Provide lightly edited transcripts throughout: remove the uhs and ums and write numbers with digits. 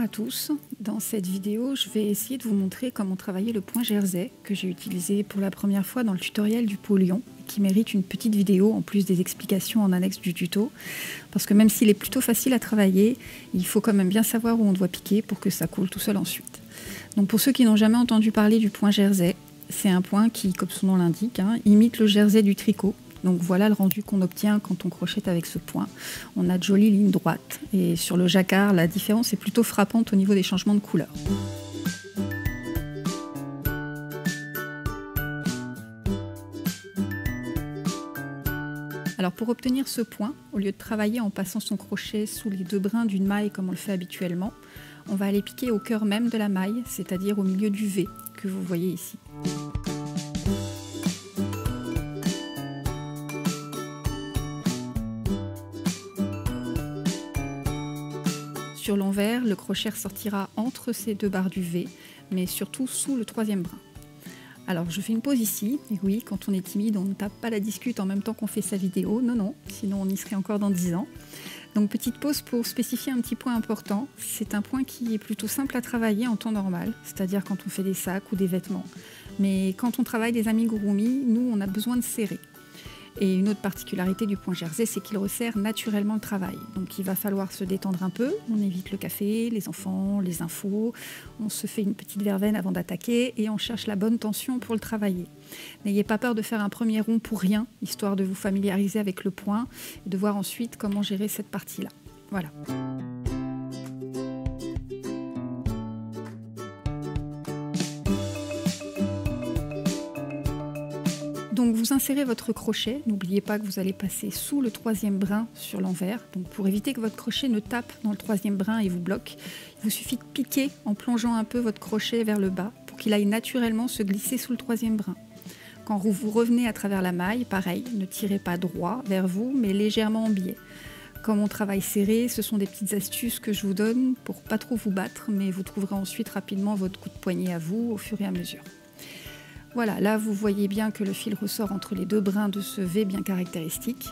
à tous, dans cette vidéo je vais essayer de vous montrer comment travailler le point jersey que j'ai utilisé pour la première fois dans le tutoriel du pot lion et qui mérite une petite vidéo en plus des explications en annexe du tuto parce que même s'il est plutôt facile à travailler, il faut quand même bien savoir où on doit piquer pour que ça coule tout seul ensuite. Donc pour ceux qui n'ont jamais entendu parler du point jersey, c'est un point qui, comme son nom l'indique, imite le jersey du tricot. Donc voilà le rendu qu'on obtient quand on crochette avec ce point. On a de jolies lignes droites et sur le jacquard, la différence est plutôt frappante au niveau des changements de couleur. Alors pour obtenir ce point, au lieu de travailler en passant son crochet sous les deux brins d'une maille comme on le fait habituellement, on va aller piquer au cœur même de la maille, c'est-à-dire au milieu du V que vous voyez ici. Sur l'envers, le crochet ressortira entre ces deux barres du V, mais surtout sous le troisième brin. Alors je fais une pause ici, et oui, quand on est timide, on ne tape pas la discute en même temps qu'on fait sa vidéo, non, sinon on y serait encore dans 10 ans. Donc petite pause pour spécifier un petit point important, c'est un point qui est plutôt simple à travailler en temps normal, c'est-à-dire quand on fait des sacs ou des vêtements. Mais quand on travaille des amigurumi, nous on a besoin de serrer. Et une autre particularité du point jersey, c'est qu'il resserre naturellement le travail. Donc il va falloir se détendre un peu, on évite le café, les enfants, les infos, on se fait une petite verveine avant d'attaquer et on cherche la bonne tension pour le travailler. N'ayez pas peur de faire un premier rond pour rien, histoire de vous familiariser avec le point et de voir ensuite comment gérer cette partie-là. Voilà. Donc vous insérez votre crochet, n'oubliez pas que vous allez passer sous le troisième brin sur l'envers. Donc pour éviter que votre crochet ne tape dans le troisième brin et vous bloque, il vous suffit de piquer en plongeant un peu votre crochet vers le bas pour qu'il aille naturellement se glisser sous le troisième brin. Quand vous revenez à travers la maille, pareil, ne tirez pas droit vers vous mais légèrement en biais. Comme on travaille serré, ce sont des petites astuces que je vous donne pour pas trop vous battre, mais vous trouverez ensuite rapidement votre coup de poignet à vous au fur et à mesure. Voilà, là vous voyez bien que le fil ressort entre les deux brins de ce V bien caractéristique.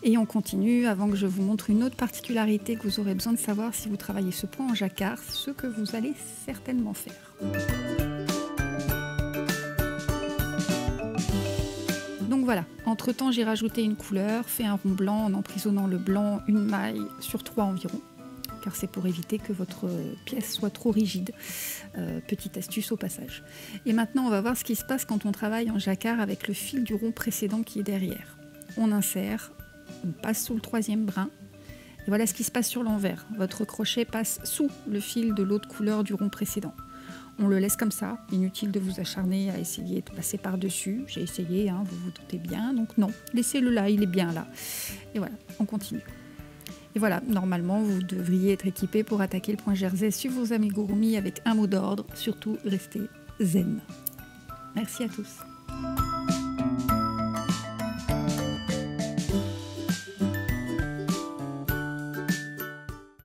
Et on continue avant que je vous montre une autre particularité que vous aurez besoin de savoir si vous travaillez ce point en jacquard, ce que vous allez certainement faire. Donc voilà, entre temps j'ai rajouté une couleur, fait un rond blanc en emprisonnant le blanc une maille sur 3 environ. Car c'est pour éviter que votre pièce soit trop rigide. Petite astuce au passage. Et maintenant, on va voir ce qui se passe quand on travaille en jacquard avec le fil du rond précédent qui est derrière. On insère, on passe sous le troisième brin, et voilà ce qui se passe sur l'envers. Votre crochet passe sous le fil de l'autre couleur du rond précédent. On le laisse comme ça, inutile de vous acharner à essayer de passer par-dessus. J'ai essayé, vous vous doutez bien, donc non, laissez-le là, il est bien là. Et voilà, on continue. Et voilà, normalement, vous devriez être équipé pour attaquer le point jersey sur vos amigurumi avec un mot d'ordre, surtout restez zen. Merci à tous.